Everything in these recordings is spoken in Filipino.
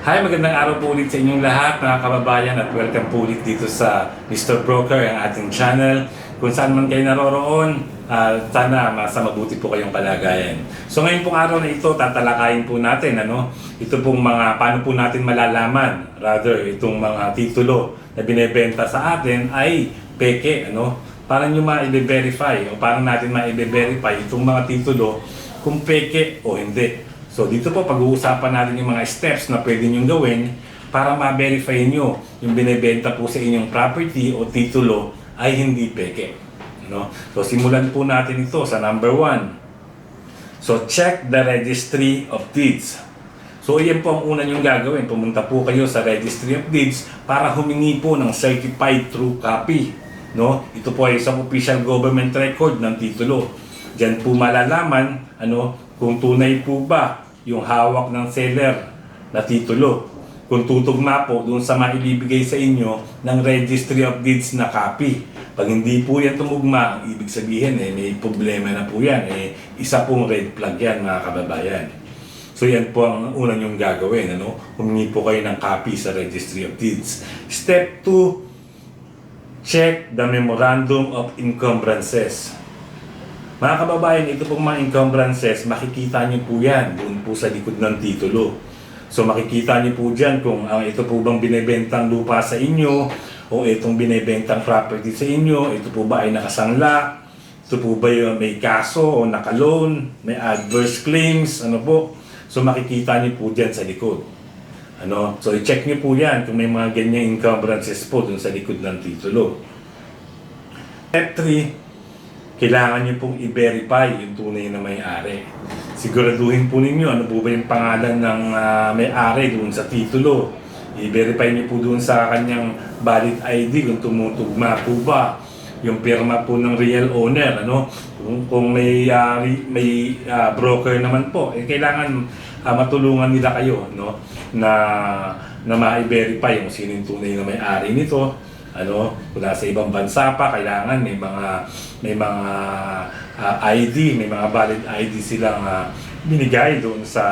Hi, magandang araw po ulit sa inyong lahat mga kababayan at welcome po ulit dito sa Mr. Broker, ang ating channel. Kung saan man kayo naroroon, sana mabuti po kayong kalagayan. So ngayon pong araw na ito, tatalakayin po natin ito pong mga paano po natin malalaman, rather itong mga titulo na binebenta sa atin ay peke, Parang nyo ma-verify o parang natin ma-verify itong mga titulo kung peke o hindi. So dito po pag-uusapan natin yung mga steps na pwede nyo gawin para ma-verify nyo yung binebenta po sa inyong property o titulo ay hindi peke. So simulan po natin ito sa number 1. So check the registry of deeds. So iyan po ang una nyong gagawin. Pumunta po kayo sa registry of deeds para humingi po ng certified true copy. Ito po ay isang official government record ng titulo. Diyan po malalaman kung tunay po ba yung hawak ng seller na titulo. Kung tutugma po doon sa maibibigay sa inyo ng registry of deeds na copy. Pag hindi po yan tumugma, ang ibig sabihin may problema na po yan. Isa pong red flag yan mga kababayan. So yan po ang una nyong gagawin. Humingi po kayo ng copy sa registry of deeds. Step 2, check the memorandum of encumbrances. Mga kababayan, ito pong mga encumbrances, makikita nyo po yan doon po sa likod ng titulo. So makikita nyo po dyan kung ito po bang binebentang lupa sa inyo o itong binebentang property sa inyo, ito po ba ay nakasangla, ito po ba yung may kaso o nakaloan, may adverse claims, So makikita nyo po dyan sa likod. So i-check nyo po yan kung may mga ganyang encumbrances po dun sa likod ng titulo. Step 3, kailangan nyo pong i-verify yung tunay na may-ari. Siguraduhin po ninyo ano po ba yung pangalan ng may-ari dun sa titulo. I-verify nyo po dun sa kanyang valid ID kung tumutugma po ba yung pirma po ng real owner. Kung may broker naman po, kailangan matulungan nila kayo na ma-verify kung sino yung tunay na may-ari nito. Kung nasa ibang bansa pa, kailangan may mga ID, may mga valid ID silang binigay doon sa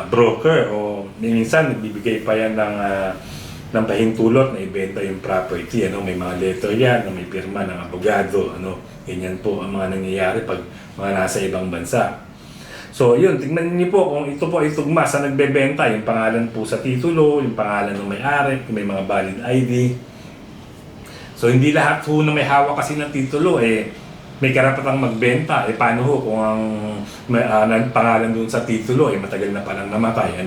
broker o minsan nagbibigay pa yan ng pahintulot na ibenta yung property. May mga letter yan na may pirma ng abogado. Ganyan po ang mga nangyayari pag mga nasa ibang bansa. So yun, tingnan niyo po kung ito po ay tugma sa nagbebenta, yung pangalan po sa titulo, yung pangalan ng may-ari, yung may mga valid ID. So hindi lahat po na may hawak kasi ng titulo may karapatang magbenta. Paano ho kung ang pangalan doon sa titulo matagal na palang namatay?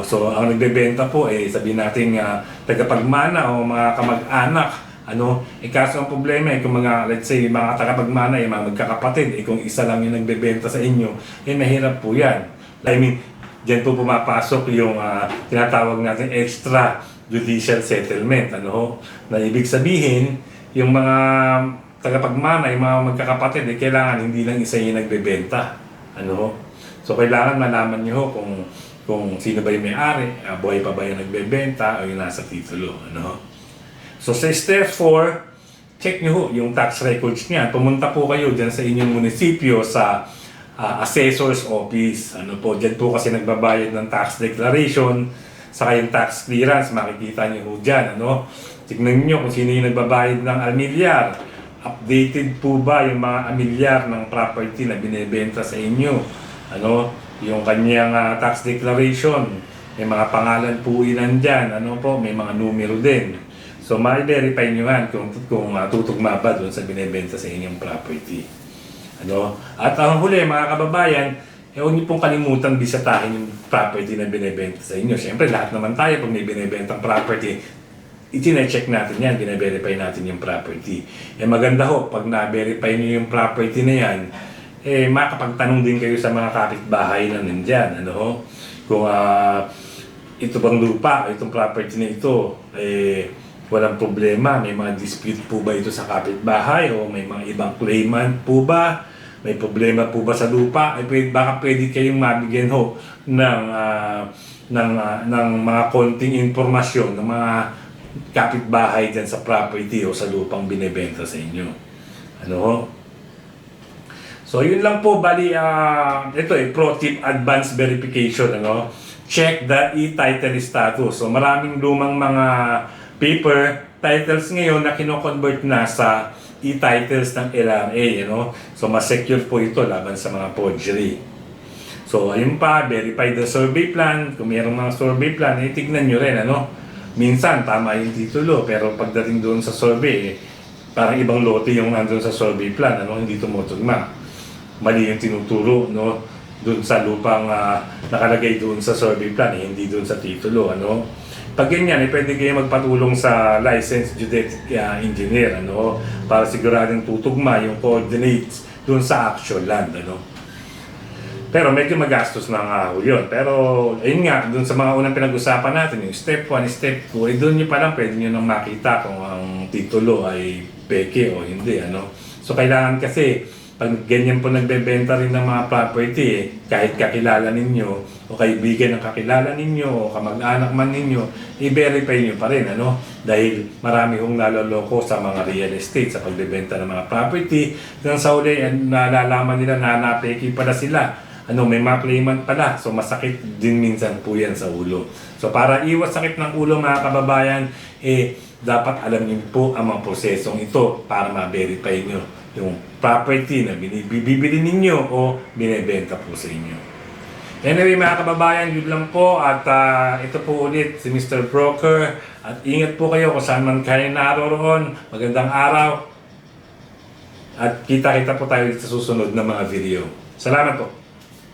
So ang nagbebenta po sabihin natin tagapagmana o mga kamag-anak. Kaso ang problema kung let's say, mga tagapagmana, mga magkakapatid, kung isa lang yung nagbebenta sa inyo, mahirap po yan. Diyan po pumapasok yung tinatawag natin extra judicial settlement. Na ibig sabihin, yung mga tagapagmana, yung mga magkakapatid, kailangan hindi lang isa yung nagbebenta. So kailangan malaman nyo kung sino ba yung may-ari, buhay pa ba yung nagbebenta o yung nasa titulo. So sa step 4, check nyo yung tax records niya. Pumunta po kayo dyan sa inyong munisipyo sa assessor's office. Dyan po kasi nagbabayad ng tax declaration, saka yung tax clearance, makikita nyo dyan. Tignan nyo kung sino yung nagbabayad ng almilyar. Updated po ba yung mga almilyar ng property na binebenta sa inyo? Yung kanyang tax declaration, may mga pangalan po ilan dyan. May mga numero din. So, ma-verify nyo yan kung tutugma ba doon sa binibenta sa inyong property. At ang huli, mga kababayan, huwag nyo pong kalimutan bisitahin yung property na binibenta sa inyo. Siyempre, lahat naman tayo pag may binibentang property, itina-check natin yan, bine-verify natin yung property. Maganda ho, pag na-verify nyo yung property na yan, makapagtanong din kayo sa mga kapitbahay na nandyan. Kung ito bang lupa, itong property na ito, walang problema, may mga dispute po ba ito sa kapitbahay o may mga ibang claimant po ba? May problema po ba sa lupa? Baka pwede kayong mabigyan ng mga konting informasyon ng mga kapitbahay dyan sa property o sa lupang binebenta sa inyo. So yun lang po, bali ito pro tip advanced verification, check the e-title status. So maraming lumang mga paper titles ngayon na kino-convert na sa e-titles ng LRA, So mas secure po ito laban sa mga forgery. So ayun pa, verify the survey plan. Kung mayroong mga survey plan, tignan nyo rin, Minsan tama yung titulo, pero pagdating doon sa survey, parang ibang lote yung nandun sa survey plan, hindi tumutugma. Mali yung tinuturo, doon sa lupang nakalagay doon sa survey plan, hindi doon sa titulo, Pag ganyan, pwede kayo magpatulong sa licensed geodetic engineer, para siguradong tutugma yung coordinates doon sa actual land, Pero medyo magastos na nga yun. Pero ayun nga, doon sa mga unang pinag-usapan natin, yung step 1, step 2, doon nyo pa lang pwede nyo nang makita kung ang titulo ay peke o hindi, So kailangan kasi, pag ganyan po nagbebenta rin ng mga property, kahit kakilala ninyo, o kaibigan ng kakilala ninyo, o kamag-anak man ninyo, i-verify nyo pa rin, Dahil marami hong naloloko sa mga real estate sa pagbebenta ng mga property. Nang sa uli, nalalaman nila na napeki pala sila. May mga claimant pala. So masakit din minsan po yan sa ulo. So para iwas sakit ng ulo mga kababayan, dapat alam niyo po ang mga prosesong ito para ma-verify nyo yung property na bibili ninyo o binebenta po sa inyo. Anyway mga kababayan, yun lang po at ito po ulit si Mr. Broker at ingat po kayo kung saan man kayo naroroon. Magandang araw at kita-kita po tayo sa susunod na mga video. Salamat po.